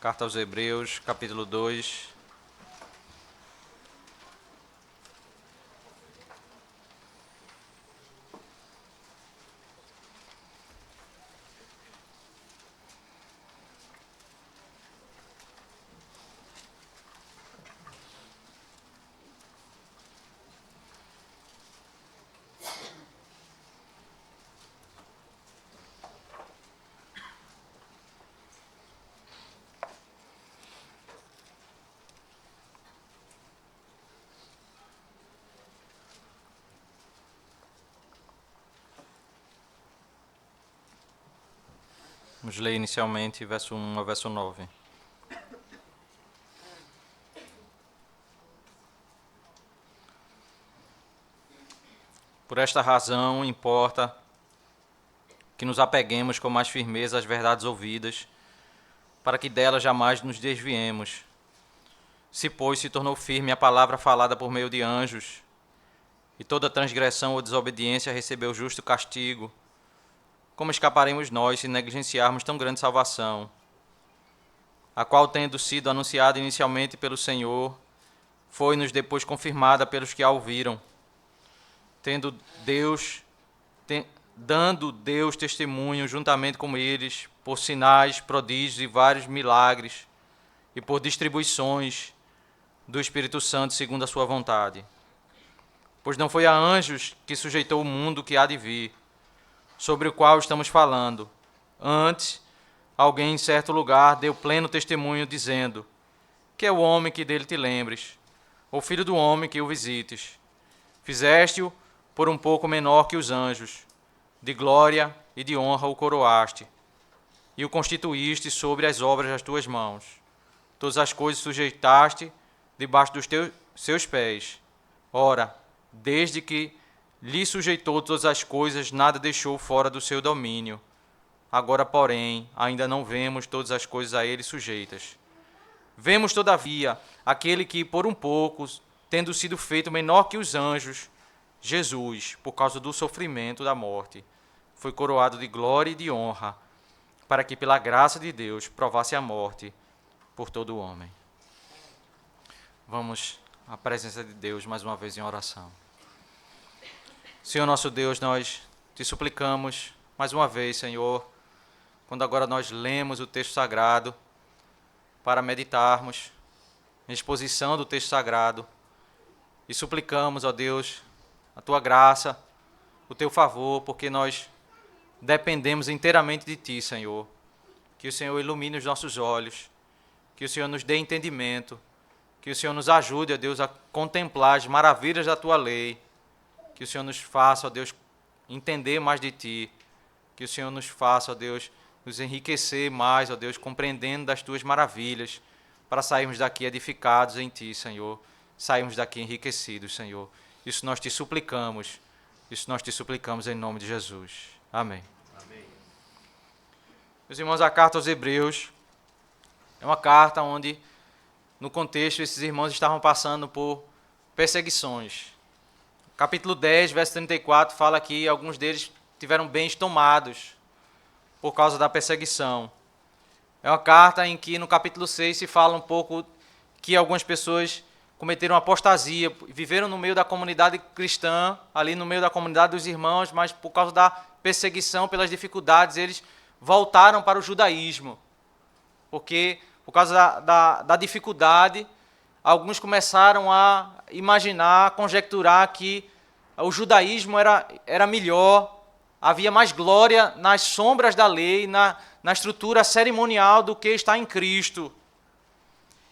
Carta aos Hebreus, capítulo 2. Vamos ler inicialmente verso 1 a verso 9. Por esta razão, importa que nos apeguemos com mais firmeza às verdades ouvidas, para que delas jamais nos desviemos. Se, pois, se tornou firme a palavra falada por meio de anjos, e toda transgressão ou desobediência recebeu justo castigo, como escaparemos nós se negligenciarmos tão grande salvação, a qual, tendo sido anunciada inicialmente pelo Senhor, foi-nos depois confirmada pelos que a ouviram, dando Deus testemunho juntamente com eles, por sinais, prodígios e vários milagres, e por distribuições do Espírito Santo segundo a sua vontade. Pois não foi a anjos que sujeitou o mundo que há de vir, sobre o qual estamos falando. Antes, alguém em certo lugar deu pleno testemunho, dizendo: que é o homem que dele te lembres, ou filho do homem que o visites. Fizeste-o por um pouco menor que os anjos, de glória e de honra o coroaste, e o constituíste sobre as obras das tuas mãos. Todas as coisas sujeitaste debaixo dos seus pés. Ora, desde que lhe sujeitou todas as coisas, nada deixou fora do seu domínio. Agora, porém, ainda não vemos todas as coisas a ele sujeitas. Vemos, todavia, aquele que, por um pouco, tendo sido feito menor que os anjos, Jesus, por causa do sofrimento da morte, foi coroado de glória e de honra, para que, pela graça de Deus, provasse a morte por todo o homem. Vamos à presença de Deus mais uma vez em oração. Senhor nosso Deus, nós te suplicamos mais uma vez, Senhor, quando agora nós lemos o texto sagrado, para meditarmos em exposição do texto sagrado, e suplicamos, ó Deus, a tua graça, o teu favor, porque nós dependemos inteiramente de ti, Senhor. Que o Senhor ilumine os nossos olhos, que o Senhor nos dê entendimento, que o Senhor nos ajude, ó Deus, a contemplar as maravilhas da tua lei, que o Senhor nos faça, ó Deus, entender mais de ti, que o Senhor nos faça, ó Deus, nos enriquecer mais, ó Deus, compreendendo das tuas maravilhas, para sairmos daqui edificados em ti, Senhor, sairmos daqui enriquecidos, Senhor. Isso nós te suplicamos em nome de Jesus. Amém. Amém. Meus irmãos, a carta aos Hebreus é uma carta onde, no contexto, esses irmãos estavam passando por perseguições. Capítulo 10, verso 34, fala que alguns deles tiveram bens tomados por causa da perseguição. É uma carta em que, no capítulo 6, se fala um pouco que algumas pessoas cometeram apostasia, viveram no meio da comunidade cristã, ali no meio da comunidade dos irmãos, mas por causa da perseguição, pelas dificuldades, eles voltaram para o judaísmo. Porque, por causa da dificuldade, alguns começaram a imaginar, a conjecturar que o judaísmo era melhor, havia mais glória nas sombras da lei, na estrutura cerimonial do que está em Cristo.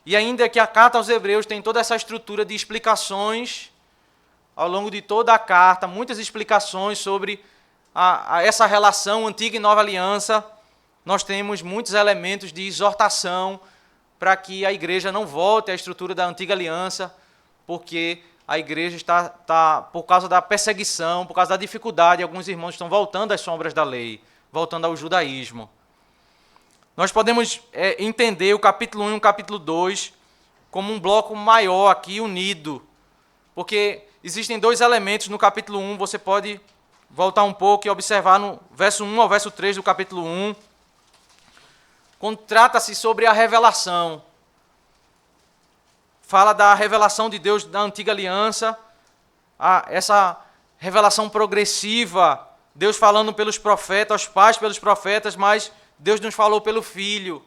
E ainda que a carta aos Hebreus tem toda essa estrutura de explicações, ao longo de toda a carta, muitas explicações sobre essa relação antiga e nova aliança, nós temos muitos elementos de exortação para que a igreja não volte à estrutura da antiga aliança, porque a igreja está, por causa da perseguição, por causa da dificuldade, alguns irmãos estão voltando às sombras da lei, voltando ao judaísmo. Nós podemos entender o capítulo 1 e o capítulo 2 como um bloco maior aqui, unido, porque existem dois elementos no capítulo 1, você pode voltar um pouco e observar no verso 1 ao verso 3 do capítulo 1, quando trata-se sobre a revelação. Fala da revelação de Deus da antiga aliança, essa revelação progressiva, Deus falando pelos profetas, os pais pelos profetas, mas Deus nos falou pelo Filho.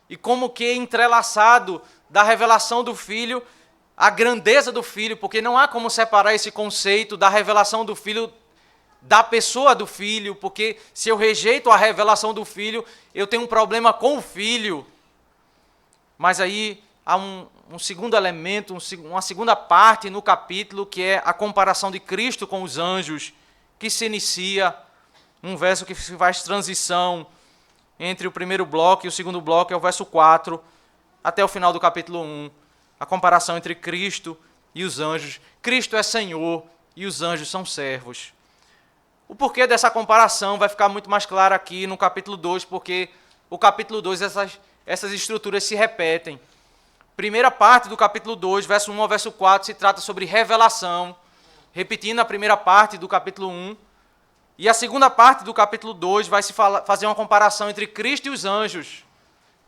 E como que entrelaçado da revelação do Filho, a grandeza do Filho, porque não há como separar esse conceito da revelação do Filho da pessoa do Filho, porque se eu rejeito a revelação do Filho, eu tenho um problema com o Filho. Mas aí há um segundo elemento, uma segunda parte no capítulo, que é a comparação de Cristo com os anjos, que se inicia, um verso que faz transição entre o primeiro bloco e o segundo bloco, é o verso 4, até o final do capítulo 1, a comparação entre Cristo e os anjos. Cristo é Senhor e os anjos são servos. O porquê dessa comparação vai ficar muito mais claro aqui no capítulo 2, porque o capítulo 2, essas estruturas se repetem. Primeira parte do capítulo 2, verso 1 ao verso 4, se trata sobre revelação, repetindo a primeira parte do capítulo 1. E a segunda parte do capítulo 2 vai se fazer uma comparação entre Cristo e os anjos.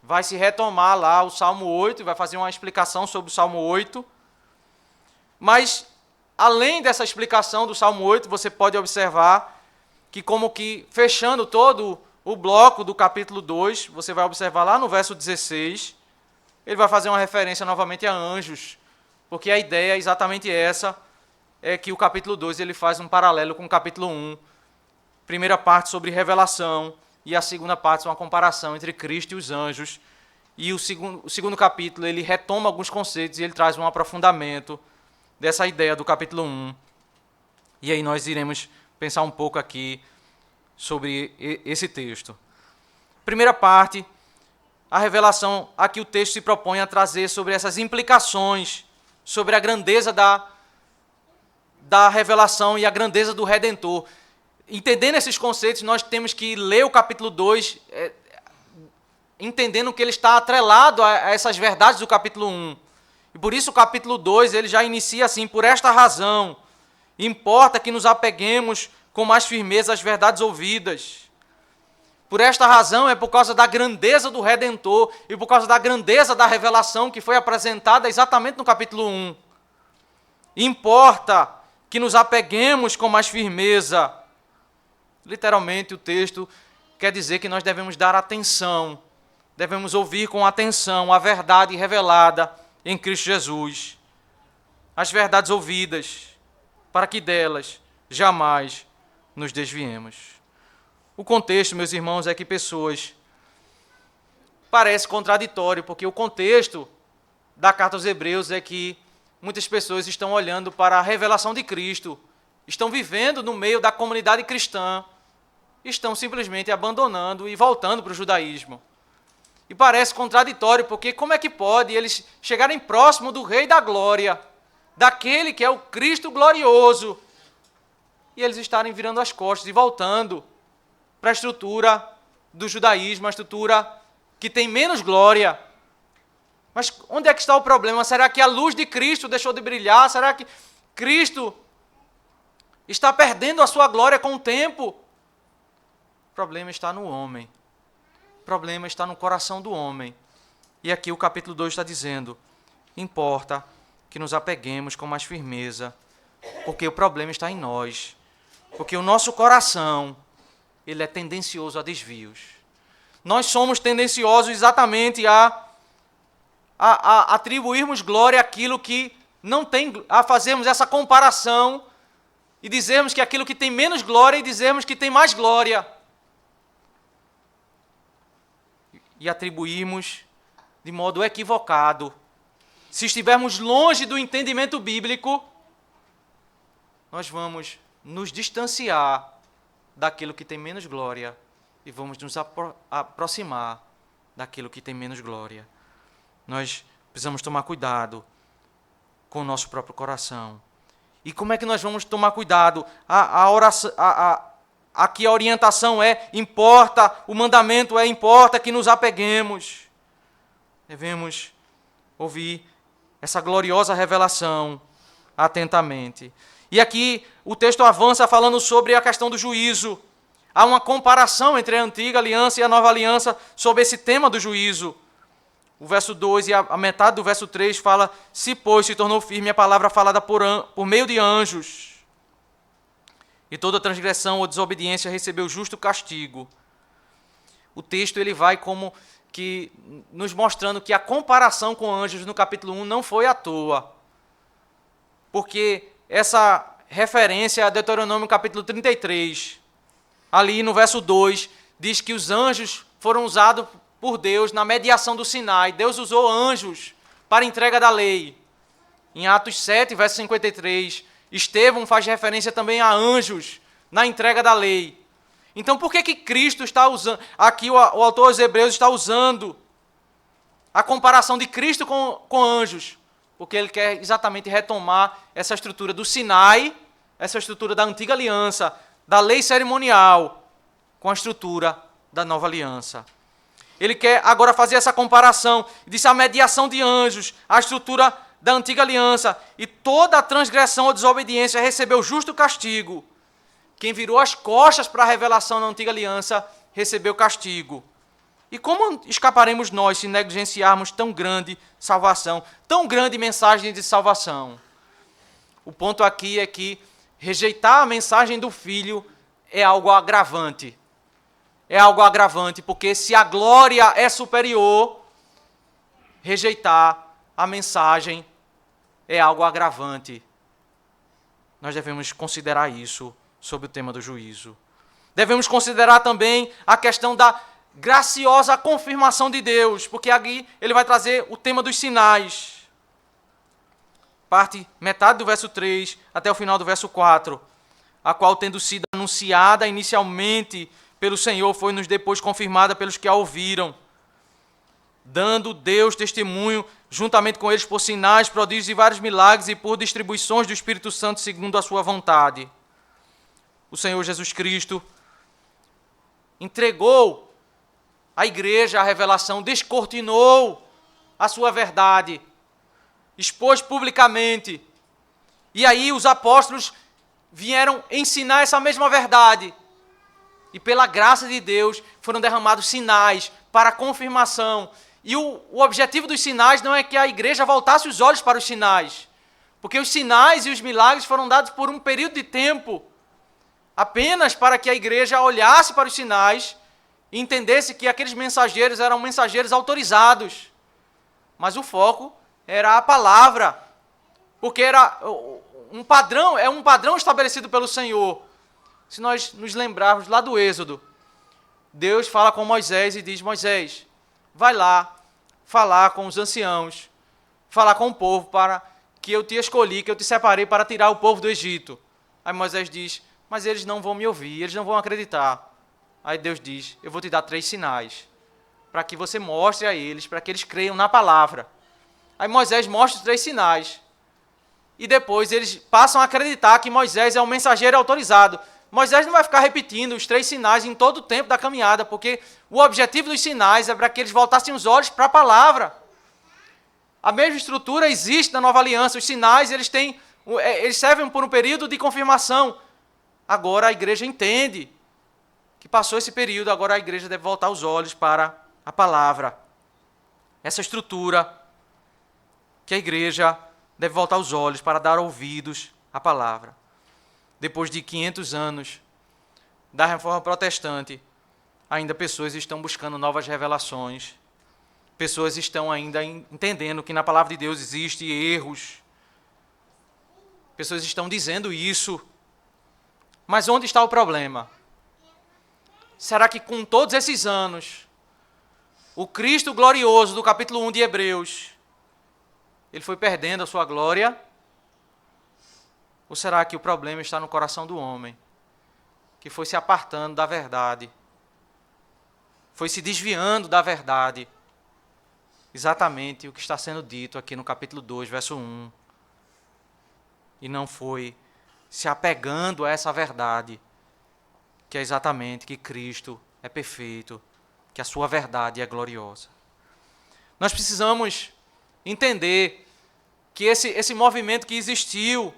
Vai se retomar lá o Salmo 8, vai fazer uma explicação sobre o Salmo 8. Mas, além dessa explicação do Salmo 8, você pode observar que, como que fechando todo o bloco do capítulo 2, você vai observar lá no verso 16, ele vai fazer uma referência novamente a anjos, porque a ideia é exatamente essa, é que o capítulo 2 ele faz um paralelo com o capítulo 1. Primeira parte sobre revelação, e a segunda parte é uma comparação entre Cristo e os anjos. E o segundo capítulo ele retoma alguns conceitos e ele traz um aprofundamento dessa ideia do capítulo 1. E aí nós iremos pensar um pouco aqui sobre esse texto. Primeira parte, a revelação, aqui o texto se propõe a trazer sobre essas implicações, sobre a grandeza da revelação e a grandeza do Redentor. Entendendo esses conceitos, nós temos que ler o capítulo 2, entendendo que ele está atrelado a essas verdades do capítulo 1. E por isso o capítulo 2 ele já inicia assim: por esta razão, importa que nos apeguemos com mais firmeza às verdades ouvidas. Por esta razão é por causa da grandeza do Redentor e por causa da grandeza da revelação que foi apresentada exatamente no capítulo 1. Importa que nos apeguemos com mais firmeza. Literalmente o texto quer dizer que nós devemos dar atenção, devemos ouvir com atenção a verdade revelada em Cristo Jesus, as verdades ouvidas, para que delas jamais nos desviemos. O contexto, meus irmãos, é que pessoas... Parece contraditório, porque o contexto da carta aos Hebreus é que muitas pessoas estão olhando para a revelação de Cristo, estão vivendo no meio da comunidade cristã, estão simplesmente abandonando e voltando para o judaísmo. E parece contraditório, porque como é que pode eles chegarem próximo do Rei da Glória, daquele que é o Cristo glorioso, e eles estarem virando as costas e voltando para a estrutura do judaísmo, a estrutura que tem menos glória. Mas onde é que está o problema? Será que a luz de Cristo deixou de brilhar? Será que Cristo está perdendo a sua glória com o tempo? O problema está no homem. O problema está no coração do homem. E aqui o capítulo 2 está dizendo: importa que nos apeguemos com mais firmeza, porque o problema está em nós. Porque o nosso coração, ele é tendencioso a desvios. Nós somos tendenciosos exatamente a atribuirmos glória àquilo que não tem, a fazermos essa comparação e dizermos que aquilo que tem menos glória e dizermos que tem mais glória. E atribuirmos de modo equivocado. Se estivermos longe do entendimento bíblico, nós vamos nos distanciar daquilo que tem menos glória e vamos nos aproximar daquilo que tem menos glória. Nós precisamos tomar cuidado com o nosso próprio coração. E como é que nós vamos tomar cuidado? Aqui a orientação é: importa, o mandamento é: importa que nos apeguemos. Devemos ouvir essa gloriosa revelação atentamente. E aqui o texto avança falando sobre a questão do juízo. Há uma comparação entre a antiga aliança e a nova aliança sobre esse tema do juízo. O verso 2 e a metade do verso 3 fala: se, pois, se tornou firme a palavra falada por meio de anjos, e toda transgressão ou desobediência recebeu justo castigo. O texto ele vai como que nos mostrando que a comparação com anjos no capítulo 1 não foi à toa. Porque essa referência a Deuteronômio capítulo 33, ali no verso 2, diz que os anjos foram usados por Deus na mediação do Sinai. Deus usou anjos para a entrega da lei. Em Atos 7, verso 53, Estevão faz referência também a anjos na entrega da lei. Então, por que Cristo está usando, aqui o autor aos Hebreus está usando a comparação de Cristo com anjos? Porque ele quer exatamente retomar essa estrutura do Sinai, essa estrutura da antiga aliança, da lei cerimonial, com a estrutura da nova aliança. Ele quer agora fazer essa comparação, diz a mediação de anjos, a estrutura da antiga aliança, e toda a transgressão ou desobediência recebeu justo castigo. Quem virou as costas para a revelação da antiga aliança recebeu castigo. E como escaparemos nós se negligenciarmos tão grande salvação, tão grande mensagem de salvação? O ponto aqui é que rejeitar a mensagem do Filho é algo agravante. É algo agravante, porque se a glória é superior, rejeitar a mensagem é algo agravante. Nós devemos considerar isso sobre o tema do juízo. Devemos considerar também a questão da graciosa confirmação de Deus, porque aqui ele vai trazer o tema dos sinais. Metade do verso 3 até o final do verso 4, a qual, tendo sido anunciada inicialmente pelo Senhor, foi-nos depois confirmada pelos que a ouviram, dando Deus testemunho, juntamente com eles, por sinais, prodígios e vários milagres, e por distribuições do Espírito Santo segundo a sua vontade. O Senhor Jesus Cristo entregou à igreja a revelação, descortinou a sua verdade, expôs publicamente. E aí os apóstolos vieram ensinar essa mesma verdade. E pela graça de Deus foram derramados sinais para confirmação. E o objetivo dos sinais não é que a igreja voltasse os olhos para os sinais, porque os sinais e os milagres foram dados por um período de tempo, apenas para que a igreja olhasse para os sinais e entendesse que aqueles mensageiros eram mensageiros autorizados. Mas o foco era a palavra, porque era um padrão estabelecido pelo Senhor. Se nós nos lembrarmos lá do Êxodo, Deus fala com Moisés e diz: Moisés, vai lá falar com os anciãos, falar com o povo, para que eu te escolhi, que eu te separei para tirar o povo do Egito. Aí Moisés diz: mas eles não vão me ouvir, eles não vão acreditar. Aí Deus diz: eu vou te dar 3 sinais, para que você mostre a eles, para que eles creiam na palavra. Aí Moisés mostra os 3 sinais. E depois eles passam a acreditar que Moisés é um mensageiro autorizado. Moisés não vai ficar repetindo os 3 sinais em todo o tempo da caminhada, porque o objetivo dos sinais é para que eles voltassem os olhos para a palavra. A mesma estrutura existe na nova aliança. Os sinais eles servem por um período de confirmação. Agora a igreja entende que passou esse período, agora a igreja deve voltar os olhos para a palavra. Essa estrutura que a igreja deve voltar os olhos para dar ouvidos à palavra. Depois de 500 anos da Reforma Protestante, ainda pessoas estão buscando novas revelações. Pessoas estão ainda entendendo que na palavra de Deus existem erros. Pessoas estão dizendo isso. Mas onde está o problema? Será que com todos esses anos, o Cristo glorioso do capítulo 1 de Hebreus, ele foi perdendo a sua glória? Ou será que o problema está no coração do homem, que foi se apartando da verdade, foi se desviando da verdade? Exatamente o que está sendo dito aqui no capítulo 2, verso 1. E não foi se apegando a essa verdade, que é exatamente que Cristo é perfeito, que a sua verdade é gloriosa. Nós precisamos entender que esse movimento que existiu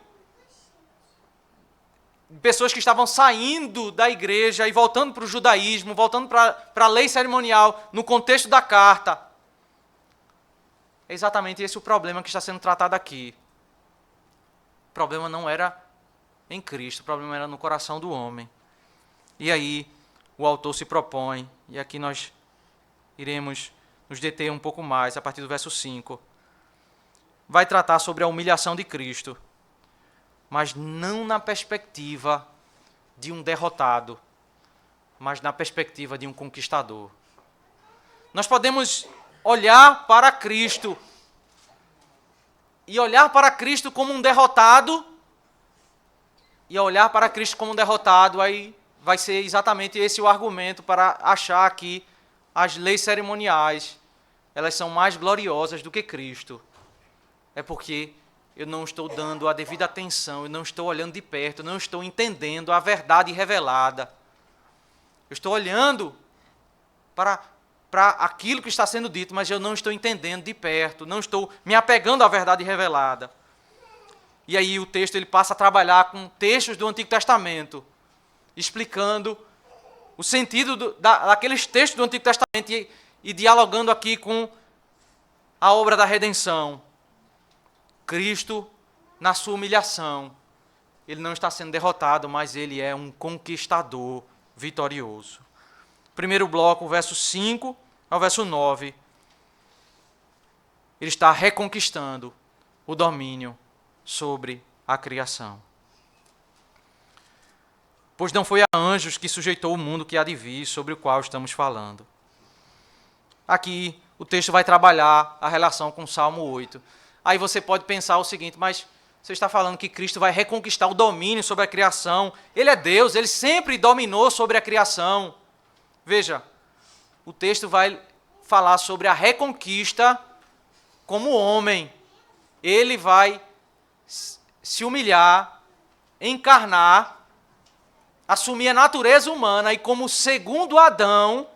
pessoas que estavam saindo da igreja e voltando para o judaísmo, voltando para a lei cerimonial, no contexto da carta. É exatamente esse o problema que está sendo tratado aqui. O problema não era em Cristo, o problema era no coração do homem. E aí o autor se propõe, e aqui nós iremos nos deter um pouco mais, a partir do verso 5. Vai tratar sobre a humilhação de Cristo, mas não na perspectiva de um derrotado, mas na perspectiva de um conquistador. Nós podemos olhar para Cristo e olhar para Cristo como um derrotado, e olhar para Cristo como um derrotado, aí vai ser exatamente esse o argumento para achar que as leis cerimoniais, elas são mais gloriosas do que Cristo. É porque eu não estou dando a devida atenção, eu não estou olhando de perto, eu não estou entendendo a verdade revelada. Eu estou olhando para aquilo que está sendo dito, mas eu não estou entendendo de perto, não estou me apegando à verdade revelada. E aí o texto ele passa a trabalhar com textos do Antigo Testamento, explicando o sentido daqueles textos do Antigo Testamento e dialogando aqui com a obra da redenção. Cristo, na sua humilhação, ele não está sendo derrotado, mas ele é um conquistador vitorioso. Primeiro bloco, verso 5 ao verso 9. Ele está reconquistando o domínio sobre a criação. Pois não foi a anjos que sujeitou o mundo que há de vir, sobre o qual estamos falando. Aqui o texto vai trabalhar a relação com o Salmo 8. Aí você pode pensar o seguinte, mas você está falando que Cristo vai reconquistar o domínio sobre a criação. Ele é Deus, ele sempre dominou sobre a criação. Veja, o texto vai falar sobre a reconquista como homem. Ele vai se humilhar, encarnar, assumir a natureza humana e como segundo Adão,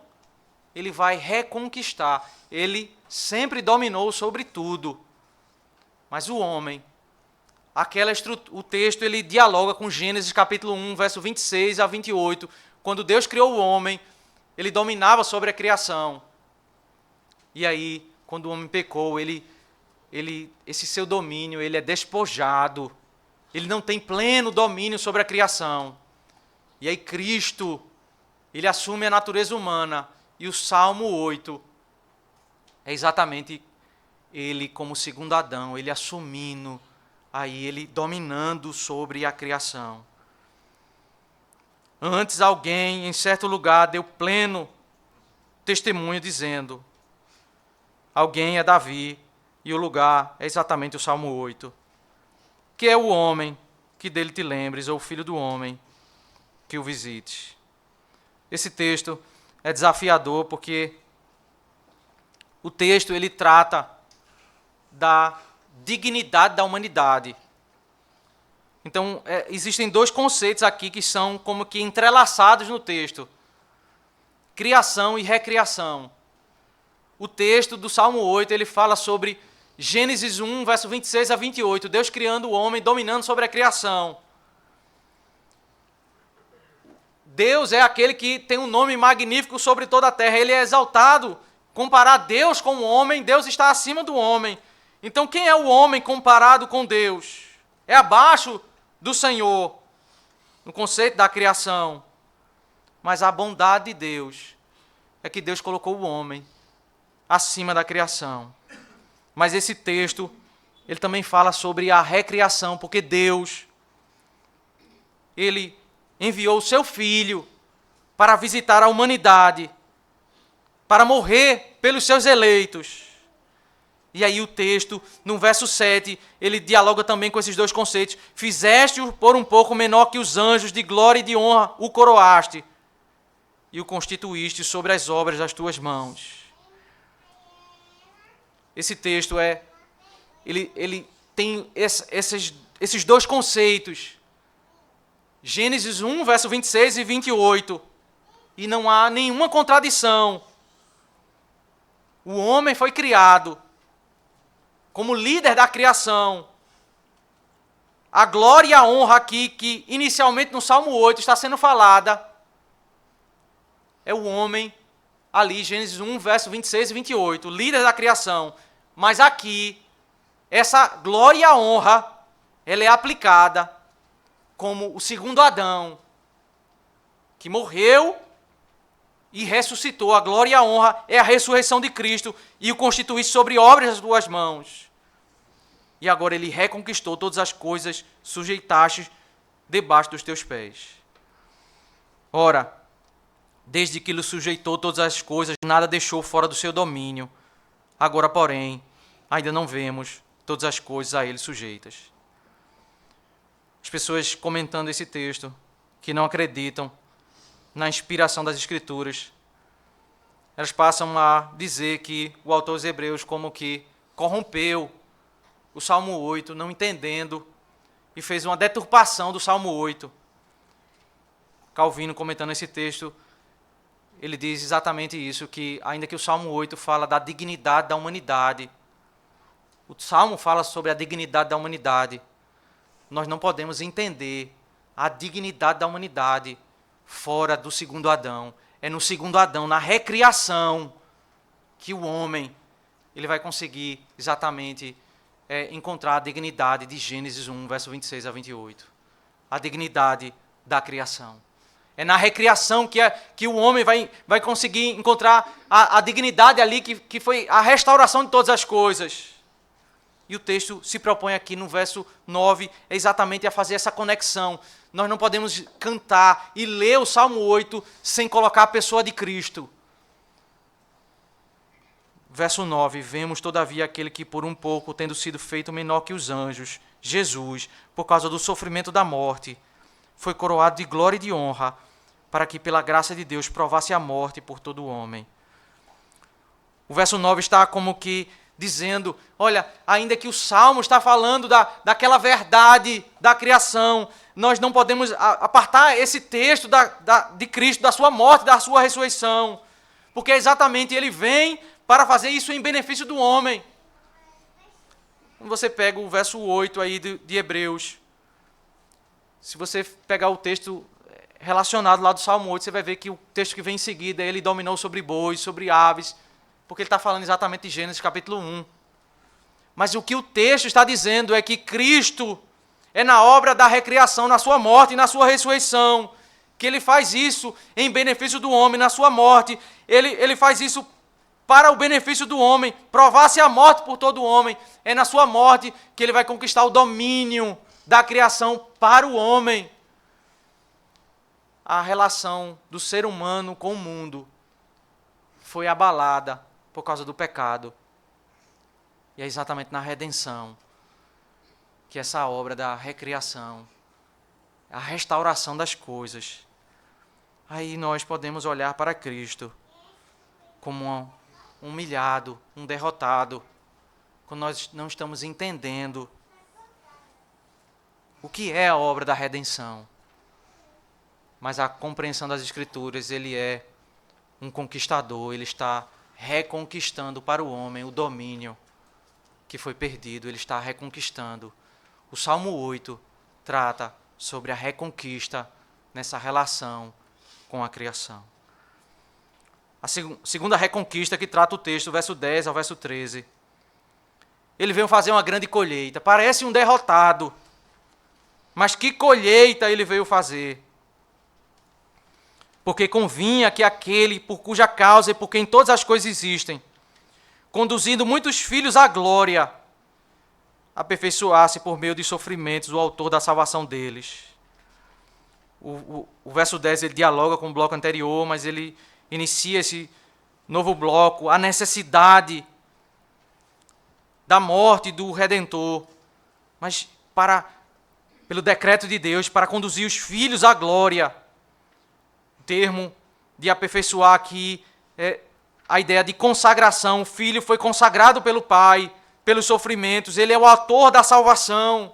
ele vai reconquistar. Ele sempre dominou sobre tudo. Mas o homem, o texto ele dialoga com Gênesis capítulo 1, verso 26 a 28. Quando Deus criou o homem, ele dominava sobre a criação. E aí, quando o homem pecou, esse seu domínio ele é despojado. Ele não tem pleno domínio sobre a criação. E aí Cristo, ele assume a natureza humana. E o Salmo 8 é exatamente ele como segundo Adão, ele assumindo, aí ele dominando sobre a criação. Antes alguém em certo lugar deu pleno testemunho dizendo, alguém é Davi, e o lugar é exatamente o Salmo 8. Que é o homem que dele te lembres, ou o filho do homem que o visite. Esse texto é desafiador porque o texto ele trata da dignidade da humanidade. Então, existem dois conceitos aqui que são como que entrelaçados no texto. Criação e recriação. O texto do Salmo 8, ele fala sobre Gênesis 1, verso 26 a 28, Deus criando o homem, dominando sobre a criação. Deus é aquele que tem um nome magnífico sobre toda a terra, ele é exaltado. Comparar Deus com o homem, Deus está acima do homem. Então, quem é o homem comparado com Deus? É abaixo do Senhor, no conceito da criação. Mas a bondade de Deus é que Deus colocou o homem acima da criação. Mas esse texto, ele também fala sobre a recriação, porque Deus, ele enviou o seu Filho para visitar a humanidade, para morrer pelos seus eleitos. E aí o texto, no verso 7, ele dialoga também com esses dois conceitos. Fizeste-o por um pouco menor que os anjos, de glória e de honra o coroaste, e o constituíste sobre as obras das tuas mãos. Esse texto ele tem esses dois conceitos. Gênesis 1, verso 26 e 28. E não há nenhuma contradição. O homem foi criado como líder da criação, a glória e a honra aqui, que inicialmente no Salmo 8 está sendo falada, é o homem ali, Gênesis 1, verso 26 e 28, líder da criação. Mas aqui, essa glória e a honra, ela é aplicada como o segundo Adão, que morreu e ressuscitou. A glória e a honra é a ressurreição de Cristo e o constituísse sobre obras das tuas mãos. E agora ele reconquistou todas as coisas, sujeitaste debaixo dos teus pés. Ora, desde que ele sujeitou todas as coisas, nada deixou fora do seu domínio. Agora, porém, ainda não vemos todas as coisas a ele sujeitas. As pessoas comentando esse texto, que não acreditam na inspiração das Escrituras, elas passam a dizer que o autor dos Hebreus como que corrompeu o Salmo 8, não entendendo, e fez uma deturpação do Salmo 8. Calvino, comentando esse texto, ele diz exatamente isso, que ainda que o Salmo 8 fala da dignidade da humanidade, o Salmo fala sobre a dignidade da humanidade, nós não podemos entender a dignidade da humanidade fora do segundo Adão. É no segundo Adão, na recriação, que o homem ele vai conseguir exatamente encontrar a dignidade de Gênesis 1, verso 26 a 28. A dignidade da criação. É na recriação que o homem vai conseguir encontrar a dignidade ali, que foi a restauração de todas as coisas. E o texto se propõe aqui no verso 9 exatamente a fazer essa conexão. Nós não podemos cantar e ler o Salmo 8 sem colocar a pessoa de Cristo. Verso 9, vemos todavia aquele que por um pouco, tendo sido feito menor que os anjos, Jesus, por causa do sofrimento da morte, foi coroado de glória e de honra, para que pela graça de Deus provasse a morte por todo o homem. O verso 9 está como que dizendo, olha, ainda que o Salmo está falando daquela verdade da criação, nós não podemos apartar esse texto de Cristo, da sua morte, da sua ressurreição, porque exatamente ele vem para fazer isso em benefício do homem. Quando você pega o verso 8 aí de Hebreus, se você pegar o texto relacionado lá do Salmo 8, você vai ver que o texto que vem em seguida, ele dominou sobre bois, sobre aves, porque ele está falando exatamente de Gênesis capítulo 1. Mas o que o texto está dizendo é que Cristo é na obra da recriação, na sua morte e na sua ressurreição, que ele faz isso em benefício do homem, na sua morte, ele faz isso para o benefício do homem, provar-se a morte por todo o homem. É na sua morte que ele vai conquistar o domínio da criação para o homem. A relação do ser humano com o mundo foi abalada por causa do pecado. E é exatamente na redenção que essa obra da recriação, a restauração das coisas, aí nós podemos olhar para Cristo como um humilhado, um derrotado, quando nós não estamos entendendo o que é a obra da redenção. Mas a compreensão das Escrituras, ele é um conquistador, ele está reconquistando para o homem o domínio que foi perdido, ele está reconquistando. O Salmo 8 trata sobre a reconquista nessa relação com a criação. A segunda reconquista que trata o texto, verso 10 ao verso 13. Ele veio fazer uma grande colheita. Parece um derrotado, mas que colheita ele veio fazer? Porque convinha que aquele por cuja causa e por quem todas as coisas existem, conduzindo muitos filhos à glória, aperfeiçoasse por meio de sofrimentos o autor da salvação deles. O verso 10 ele dialoga com o bloco anterior, mas ele inicia esse novo bloco, a necessidade da morte do Redentor, mas pelo decreto de Deus, para conduzir os filhos à glória. O termo de aperfeiçoar aqui é a ideia de consagração. O filho foi consagrado pelo pai, pelos sofrimentos, ele é o autor da salvação.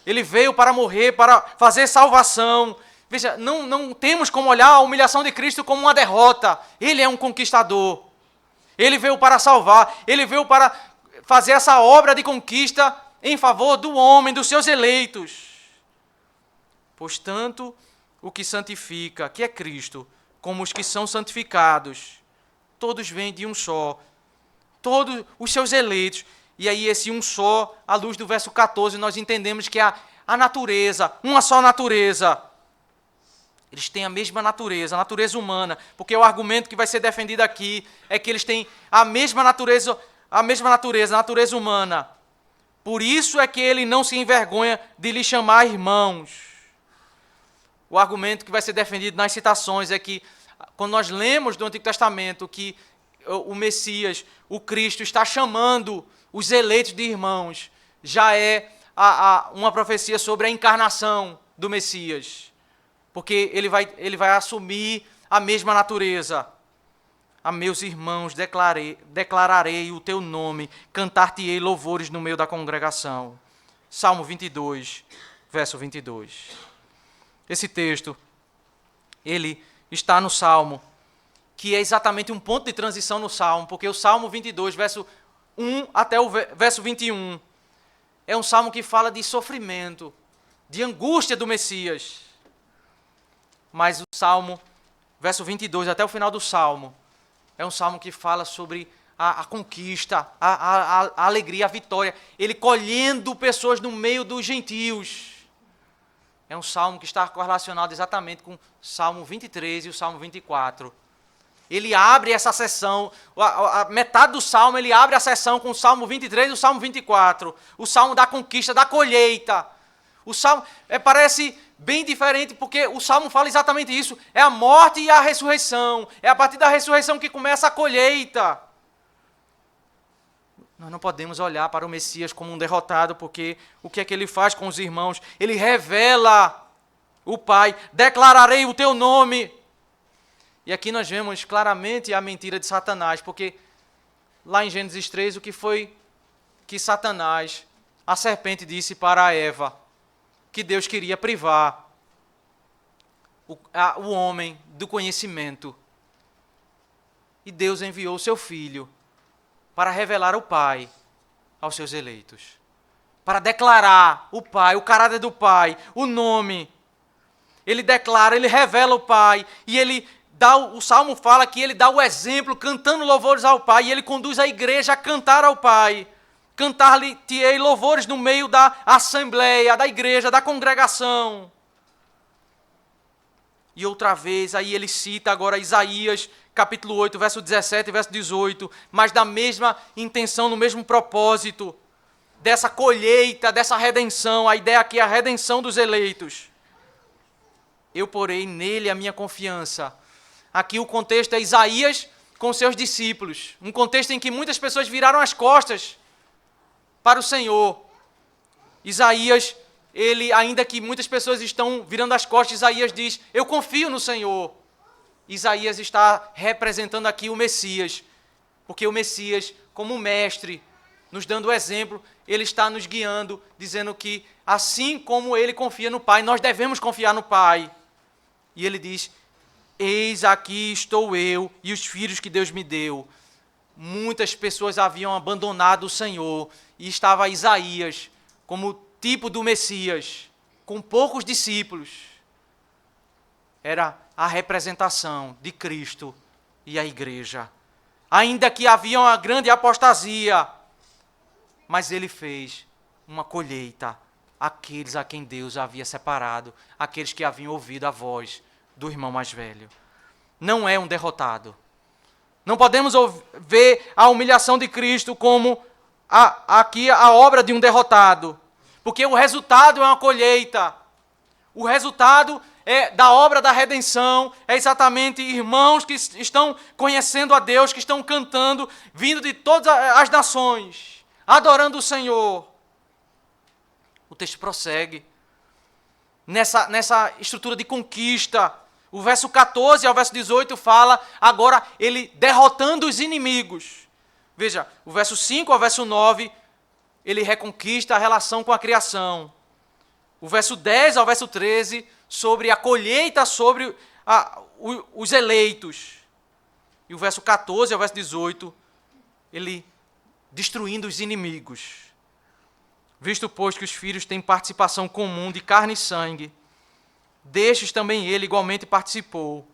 Ele veio para morrer, para fazer salvação. Veja, não temos como olhar a humilhação de Cristo como uma derrota. Ele é um conquistador. Ele veio para salvar, ele veio para fazer essa obra de conquista em favor do homem, dos seus eleitos. Pois tanto o que santifica, que é Cristo, como os que são santificados, todos vêm de um só. Todos os seus eleitos. E aí esse um só, à luz do verso 14, nós entendemos que é a natureza, uma só natureza. Eles têm a mesma natureza, a natureza humana, porque o argumento que vai ser defendido aqui é que eles têm a mesma natureza, a natureza humana. Por isso é que ele não se envergonha de lhe chamar irmãos. O argumento que vai ser defendido nas citações é que, quando nós lemos do Antigo Testamento que o Messias, o Cristo, está chamando os eleitos de irmãos, já é uma profecia sobre a encarnação do Messias. Porque ele vai assumir a mesma natureza. A meus irmãos declararei o teu nome, cantar-te-ei louvores no meio da congregação. Salmo 22, verso 22. Esse texto, ele está no Salmo, que é exatamente um ponto de transição no Salmo, porque o Salmo 22, verso 1 até o verso 21, é um Salmo que fala de sofrimento, de angústia do Messias. Mas o Salmo, verso 22 até o final do Salmo, é um Salmo que fala sobre a conquista, a alegria, a vitória. Ele colhendo pessoas no meio dos gentios. É um salmo que está correlacionado exatamente com o Salmo 23 e o Salmo 24. Ele abre essa sessão, a metade do salmo ele abre a sessão com o Salmo 23 e o Salmo 24. O salmo da conquista, da colheita. O salmo parece bem diferente, porque o salmo fala exatamente isso. É a morte e a ressurreição. É a partir da ressurreição que começa a colheita. Nós não podemos olhar para o Messias como um derrotado, porque o que é que ele faz com os irmãos? Ele revela o Pai. Declararei o teu nome. E aqui nós vemos claramente a mentira de Satanás, porque lá em Gênesis 3, o que foi que Satanás, a serpente, disse para Eva? Que Deus queria privar o homem do conhecimento. E Deus enviou o seu Filho para revelar o Pai aos seus eleitos. Para declarar o Pai, o caráter do Pai, o nome. Ele declara, ele revela o Pai. E o Salmo fala que ele dá o exemplo, cantando louvores ao Pai. E ele conduz a igreja a cantar ao Pai. Cantar-lhe-ei louvores no meio da assembleia, da igreja, da congregação. E outra vez, aí ele cita agora Isaías, capítulo 8, verso 17 e verso 18, mas da mesma intenção, no mesmo propósito, dessa colheita, dessa redenção, a ideia aqui é a redenção dos eleitos. Eu porei nele a minha confiança. Aqui o contexto é Isaías com seus discípulos, um contexto em que muitas pessoas viraram as costas para o Senhor. Isaías, ainda que muitas pessoas estão virando as costas, Isaías diz, eu confio no Senhor. Isaías está representando aqui o Messias, porque o Messias, como mestre, nos dando o exemplo, ele está nos guiando, dizendo que assim como ele confia no Pai, nós devemos confiar no Pai. E ele diz, eis aqui estou eu e os filhos que Deus me deu. Muitas pessoas haviam abandonado o Senhor e estava Isaías como tipo do Messias, com poucos discípulos. Era a representação de Cristo e a igreja. Ainda que havia uma grande apostasia, mas ele fez uma colheita àqueles a quem Deus havia separado, aqueles que haviam ouvido a voz do irmão mais velho. Não é um derrotado. Não podemos ver a humilhação de Cristo como aqui a obra de um derrotado, porque o resultado é uma colheita. O resultado da obra da redenção é exatamente irmãos que estão conhecendo a Deus, que estão cantando, vindo de todas as nações, adorando o Senhor. O texto prossegue nessa estrutura de conquista. O verso 14 ao verso 18 fala agora ele derrotando os inimigos. Veja, o verso 5 ao verso 9, ele reconquista a relação com a criação. O verso 10 ao verso 13, sobre a colheita sobre os eleitos. E o verso 14 ao verso 18, ele destruindo os inimigos. Visto, pois, que os filhos têm participação comum de carne e sangue, destes também ele igualmente participou.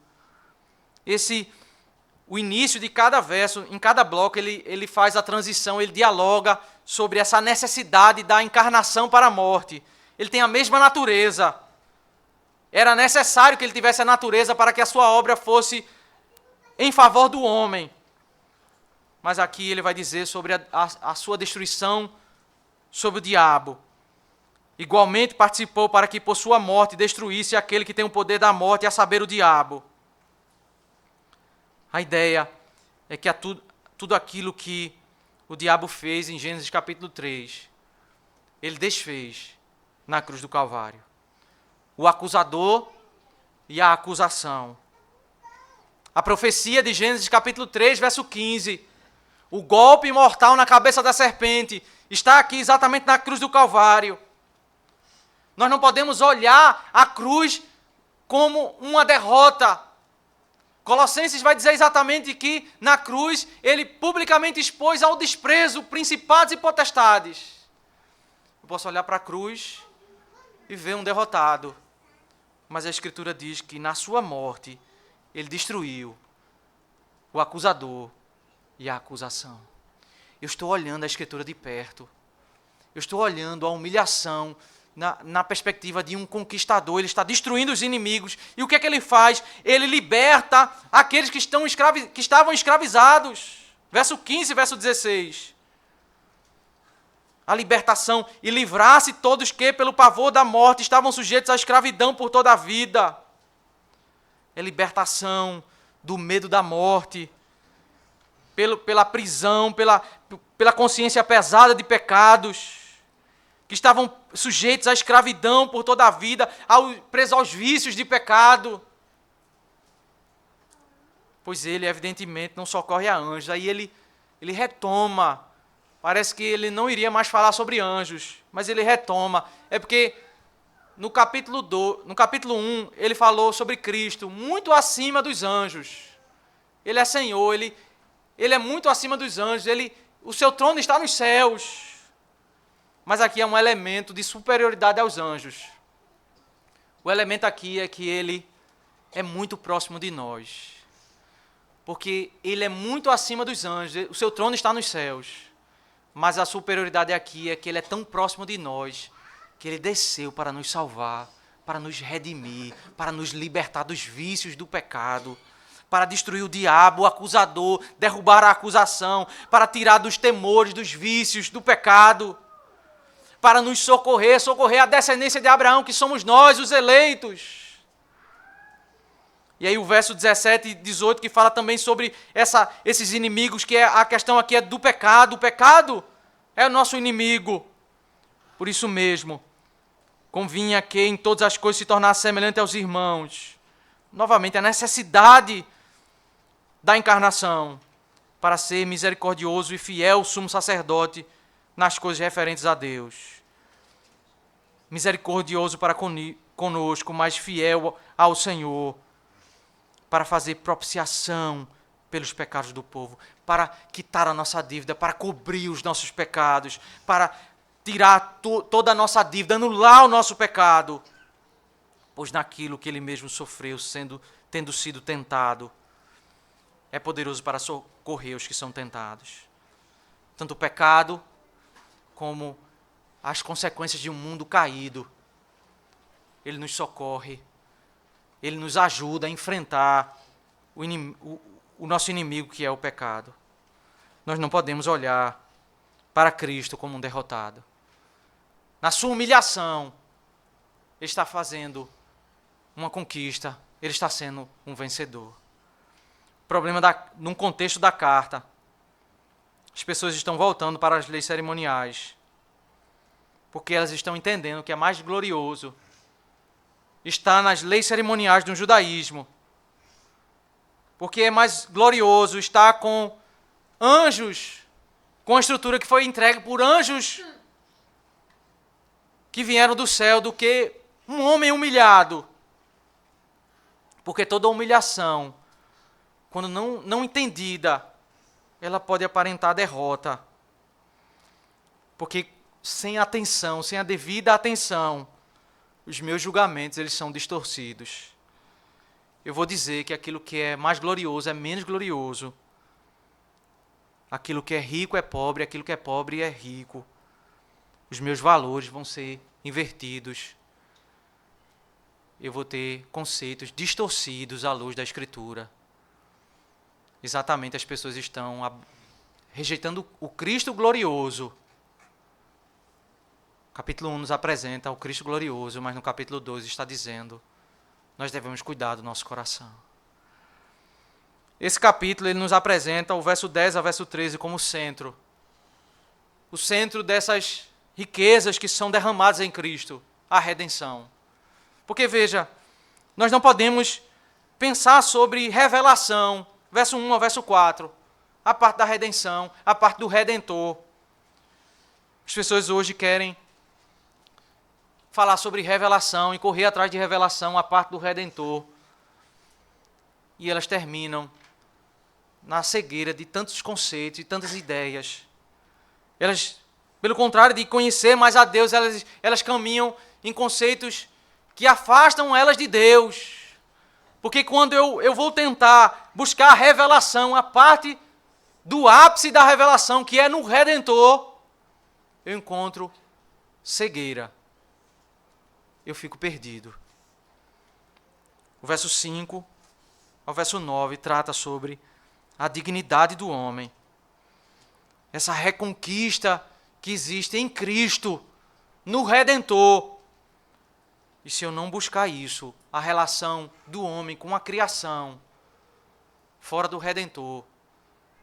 O início de cada verso, em cada bloco, ele faz a transição, ele dialoga sobre essa necessidade da encarnação para a morte. Ele tem a mesma natureza. Era necessário que ele tivesse a natureza para que a sua obra fosse em favor do homem. Mas aqui ele vai dizer sobre a sua destruição sobre o diabo. Igualmente participou para que por sua morte destruísse aquele que tem o poder da morte, a saber, o diabo. A ideia é que tudo aquilo que o diabo fez em Gênesis capítulo 3, ele desfez na cruz do Calvário. O acusador e a acusação. A profecia de Gênesis capítulo 3, verso 15. O golpe mortal na cabeça da serpente está aqui exatamente na cruz do Calvário. Nós não podemos olhar a cruz como uma derrota. Colossenses vai dizer exatamente que na cruz ele publicamente expôs ao desprezo principados e potestades. Eu posso olhar para a cruz e ver um derrotado. Mas a Escritura diz que na sua morte ele destruiu o acusador e a acusação. Eu estou olhando a Escritura de perto. Eu estou olhando a humilhação na perspectiva de um conquistador. Ele está destruindo os inimigos. E o que é que ele faz? Ele liberta aqueles que estavam escravizados. Verso 15, verso 16. A libertação. E livrasse todos que, pelo pavor da morte, estavam sujeitos à escravidão por toda a vida. É libertação do medo da morte. Pela prisão, pela consciência pesada de pecados. Que estavam sujeitos à escravidão por toda a vida, presos aos vícios de pecado. Pois ele, evidentemente, não socorre a anjos. Aí ele retoma. Parece que ele não iria mais falar sobre anjos, mas ele retoma. É porque no capítulo 1, ele falou sobre Cristo, muito acima dos anjos. Ele é Senhor, ele é muito acima dos anjos, o seu trono está nos céus. Mas aqui é um elemento de superioridade aos anjos. O elemento aqui é que ele é muito próximo de nós. Porque ele é muito acima dos anjos, o seu trono está nos céus. Mas a superioridade aqui é que ele é tão próximo de nós, que ele desceu para nos salvar, para nos redimir, para nos libertar dos vícios do pecado, para destruir o diabo, o acusador, derrubar a acusação, para tirar dos temores, dos vícios, do pecado, para nos socorrer a descendência de Abraão, que somos nós, os eleitos. E aí o verso 17 e 18, que fala também sobre esses inimigos, que a questão aqui é do pecado. O pecado é o nosso inimigo. Por isso mesmo, convinha que em todas as coisas se tornasse semelhante aos irmãos. Novamente, a necessidade da encarnação para ser misericordioso e fiel sumo sacerdote nas coisas referentes a Deus. Misericordioso para conosco, mas fiel ao Senhor, para fazer propiciação pelos pecados do povo, para quitar a nossa dívida, para cobrir os nossos pecados, para tirar toda a nossa dívida, anular o nosso pecado, pois naquilo que ele mesmo sofreu, tendo sido tentado, é poderoso para socorrer os que são tentados. Tanto o pecado como as consequências de um mundo caído. Ele nos socorre, ele nos ajuda a enfrentar o nosso inimigo, que é o pecado. Nós não podemos olhar para Cristo como um derrotado. Na sua humilhação, ele está fazendo uma conquista, ele está sendo um vencedor. O problema, num contexto da carta, as pessoas estão voltando para as leis cerimoniais, porque elas estão entendendo que é mais glorioso estar nas leis cerimoniais do judaísmo, porque é mais glorioso estar com anjos, com a estrutura que foi entregue por anjos que vieram do céu, do que um homem humilhado. Porque toda humilhação, quando não entendida, ela pode aparentar derrota. Porque sem atenção, sem a devida atenção, os meus julgamentos eles são distorcidos. Eu vou dizer que aquilo que é mais glorioso é menos glorioso. Aquilo que é rico é pobre, aquilo que é pobre é rico. Os meus valores vão ser invertidos. Eu vou ter conceitos distorcidos à luz da Escritura. Exatamente, as pessoas estão rejeitando o Cristo glorioso. O capítulo 1 nos apresenta o Cristo glorioso, mas no capítulo 2 está dizendo: nós devemos cuidar do nosso coração. Esse capítulo ele nos apresenta o verso 10 ao verso 13 como centro. O centro dessas riquezas que são derramadas em Cristo, a redenção. Porque veja, nós não podemos pensar sobre revelação, verso 1 ao verso 4, a parte da redenção, a parte do Redentor. As pessoas hoje querem falar sobre revelação e correr atrás de revelação, a parte do Redentor. E elas terminam na cegueira de tantos conceitos e tantas ideias. Elas, pelo contrário de conhecer mais a Deus, elas caminham em conceitos que afastam elas de Deus. Porque quando eu vou tentar buscar a revelação, a parte do ápice da revelação, que é no Redentor, eu encontro cegueira. Eu fico perdido. O verso 5 ao verso 9 trata sobre a dignidade do homem. Essa reconquista que existe em Cristo, no Redentor. E se eu não buscar isso, a relação do homem com a criação, fora do Redentor,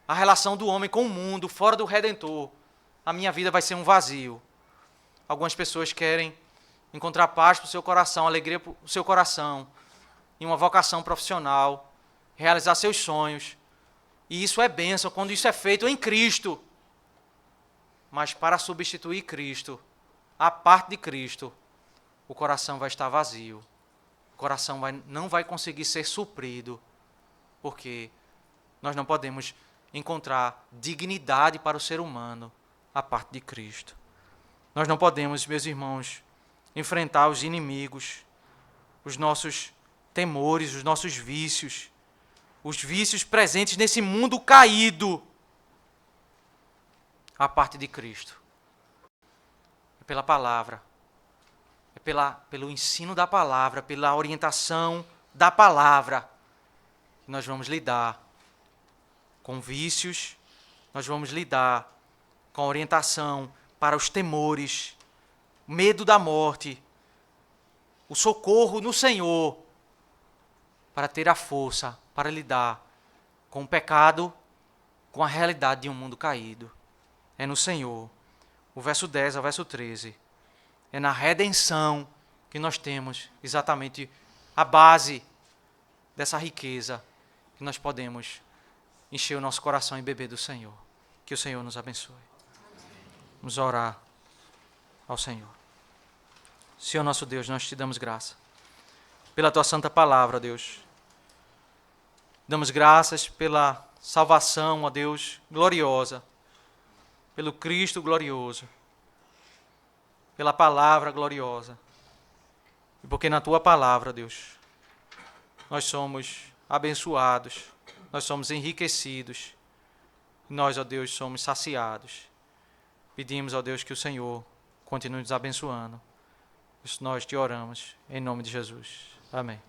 a relação do homem com o mundo, fora do Redentor, a minha vida vai ser um vazio. Algumas pessoas querem encontrar paz para o seu coração, alegria para o seu coração, em uma vocação profissional, realizar seus sonhos. E isso é bênção quando isso é feito em Cristo. Mas para substituir Cristo, a parte de Cristo, o coração vai estar vazio. O coração não vai conseguir ser suprido, porque nós não podemos encontrar dignidade para o ser humano a parte de Cristo. Nós não podemos, meus irmãos, enfrentar os inimigos, os nossos temores, os nossos vícios, os vícios presentes nesse mundo caído, a parte de Cristo. É pela palavra, pelo ensino da palavra, pela orientação da palavra, que nós vamos lidar com vícios, nós vamos lidar com a orientação para os temores, o medo da morte, o socorro no Senhor, para ter a força para lidar com o pecado, com a realidade de um mundo caído. É no Senhor. O verso 10 ao verso 13. É na redenção que nós temos exatamente a base dessa riqueza que nós podemos encher o nosso coração e beber do Senhor. Que o Senhor nos abençoe. Vamos orar ao Senhor. Senhor nosso Deus, nós te damos graça pela tua santa palavra, Deus. Damos graças pela salvação, ó Deus, gloriosa, pelo Cristo glorioso, pela palavra gloriosa. E porque na tua palavra, Deus, nós somos abençoados, nós somos enriquecidos, e nós, ó Deus, somos saciados. Pedimos, ó Deus, que o Senhor continue nos abençoando. Isso nós te oramos, em nome de Jesus. Amém.